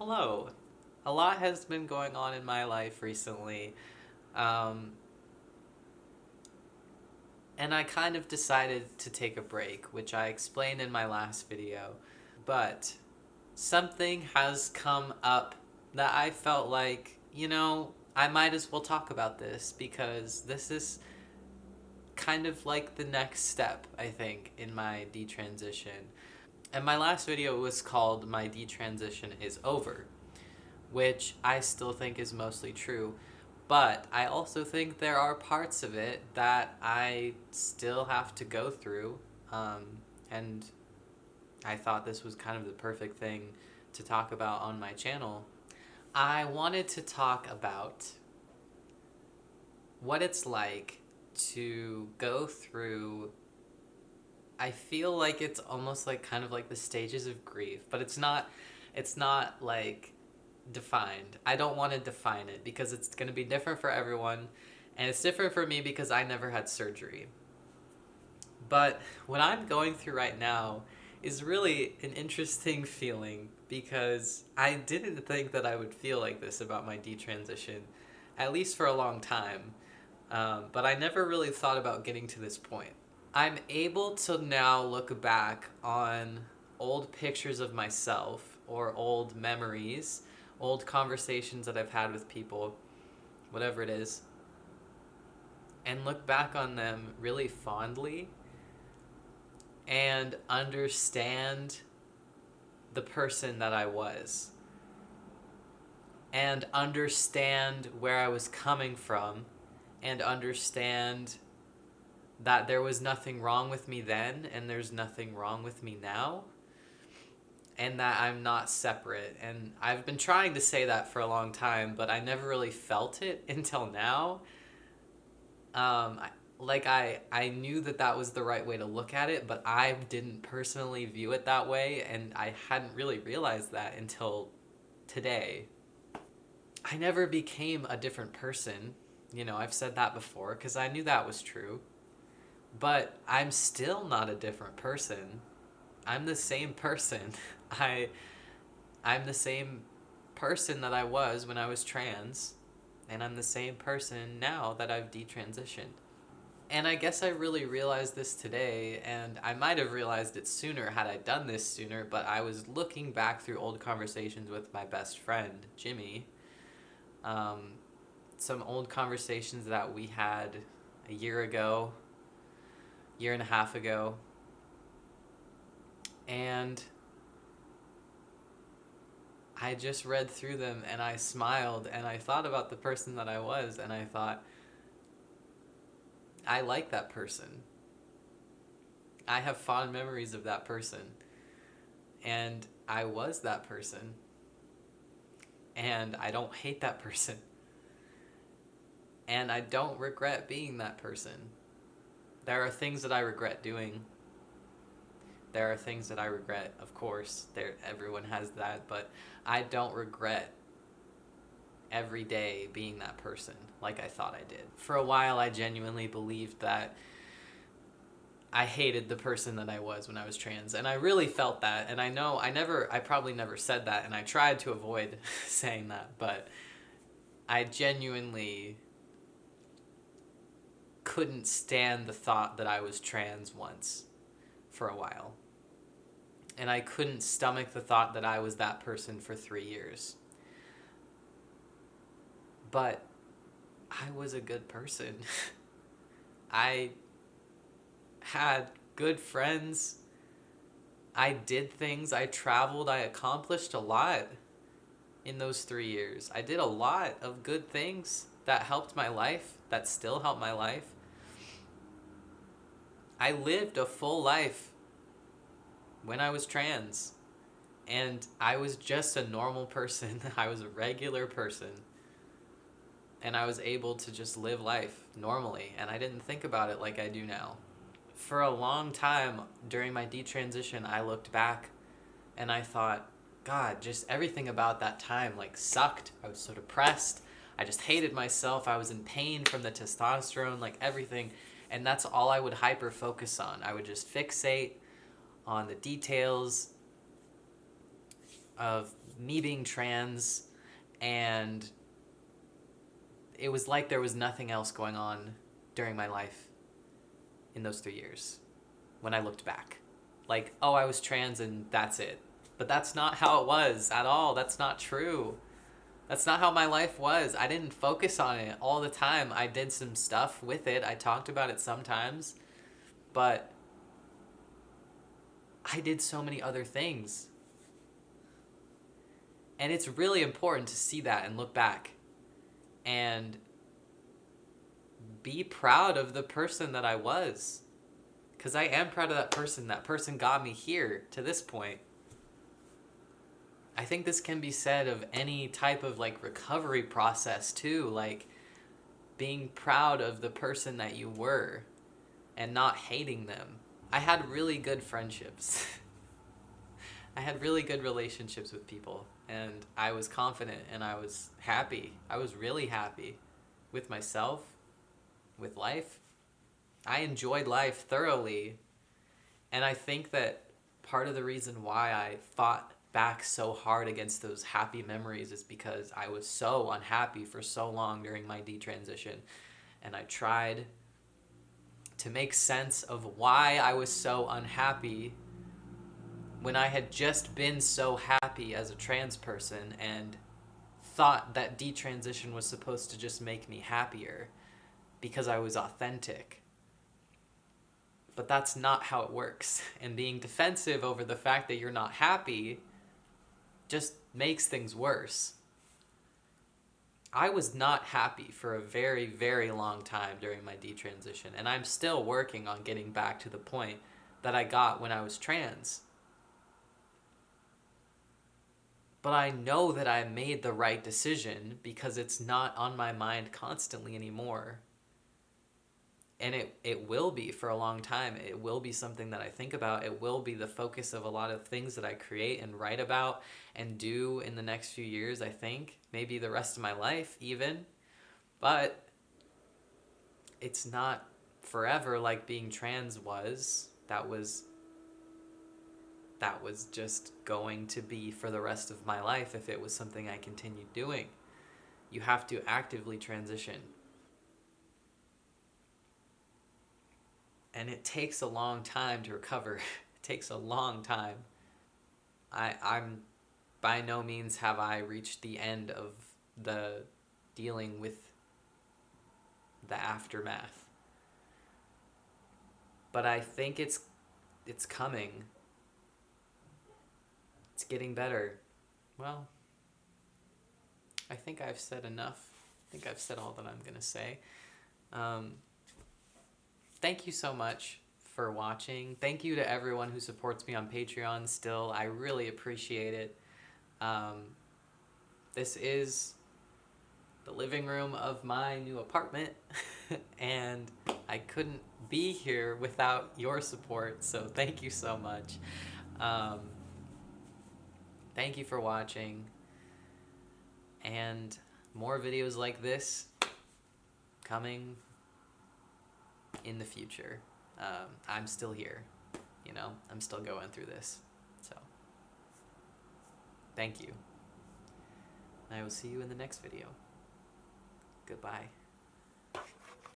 Hello. A lot has been going on in my life recently, um, and I kind of decided to take a break, which I explained in my last video. But something has come up that I felt like, I might as well talk about this because this is kind of like the next step, I think, in my detransition. And my last video was called My Detransition is Over, which I still think is mostly true. But I also think there are parts of it that I still have to go through. Um, and I thought this was kind of the perfect thing to talk about on my channel. I wanted to talk about what it's like to go through. I feel like it's almost like kind of like the stages of grief, but it's not like defined. I don't want to define it because it's going to be different for everyone, and it's different for me because I never had surgery. But what I'm going through right now is really an interesting feeling because I didn't think that I would feel like this about my detransition, at least for a long time. But I never really thought about getting to this point. I'm able to now look back on old pictures of myself or old memories, old conversations that I've had with people, whatever it is, and look back on them really fondly and understand the person that I was and understand where I was coming from and understand that there was nothing wrong with me then and there's nothing wrong with me now and that I'm not separate. And I've been trying to say that for a long time, but I never really felt it until now. I knew that that was the right way to look at it, but I didn't personally view it that way, and I hadn't really realized that until today. I never became a different person. I've said that before because I knew that was true. But I'm still not a different person. I'm the same person. I I'm the same person that I was when I was trans, and I'm the same person now that I've detransitioned. And I guess I really realized this today, and I might have realized it sooner had I done this sooner, but I was looking back through old conversations with my best friend, Jimmy. Um, some old conversations that we had a year ago, year and a half ago. And I just read through them and I smiled and I thought about the person that I was and I thought, I like that person. I have fond memories of that person. And I was that person. And I don't hate that person. And I don't regret being that person. There are things that I regret doing. There are things that I regret, of course. Everyone has that, but I don't regret every day being that person like I thought I did. For a while, I genuinely believed that I hated the person that I was when I was trans, and I really felt that. And I know I probably never said that, and I tried to avoid saying that, but I genuinely couldn't stand the thought that I was trans once for a while. And I couldn't stomach the thought that I was that person for 3 years. But I was a good person. I had good friends. I did things. I traveled. I accomplished a lot in those 3 years. I did a lot of good things that helped my life, that still help my life. I lived a full life when I was trans, and I was just a normal person. I was a regular person, and I was able to just live life normally, and I didn't think about it like I do now. For a long time during my detransition, I looked back and I thought, God, just everything about that time sucked. I was so depressed. I just hated myself. I was in pain from the testosterone, everything. And that's all I would hyper focus on. I would just fixate on the details of me being trans, and it was like there was nothing else going on during my life in those 3 years when I looked back. Like, oh, I was trans and that's it. But that's not how it was at all. That's not true. That's not how my life was. I didn't focus on it all the time. I did some stuff with it. I talked about it sometimes. But I did so many other things. And it's really important to see that and look back and be proud of the person that I was. Because I am proud of that person. That person got me here to this point. I think this can be said of any type of like recovery process too. Like being proud of the person that you were and not hating them. I had really good friendships. I had really good relationships with people, and I was confident and I was happy. I was really happy with myself, with life. I enjoyed life thoroughly, and I think that part of the reason why I fought back so hard against those happy memories is because I was so unhappy for so long during my detransition, and I tried to make sense of why I was so unhappy when I had just been so happy as a trans person and thought that detransition was supposed to just make me happier because I was authentic. But that's not how it works. And being defensive over the fact that you're not happy just makes things worse. I was not happy for a very, very long time during my detransition, and I'm still working on getting back to the point that I got when I was trans. But I know that I made the right decision because it's not on my mind constantly anymore. And it will be for a long time. It will be something that I think about. It will be the focus of a lot of things that I create and write about and do in the next few years, I think. Maybe the rest of my life even. But it's not forever like being trans was. That was just going to be for the rest of my life if it was something I continued doing. You have to actively transition. And it takes a long time to recover. It takes a long time. I'm by no means have I reached the end of the dealing with the aftermath. But I think it's coming. It's getting better. Well, I think I've said enough. I think I've said all that I'm going to say. Thank you so much for watching. Thank you to everyone who supports me on Patreon still. I really appreciate it. This is the living room of my new apartment, and I couldn't be here without your support, so thank you so much. Thank you for watching, and more videos like this coming in the future. I'm still here, I'm still going through this, so thank you. I will see you in the next video. Goodbye.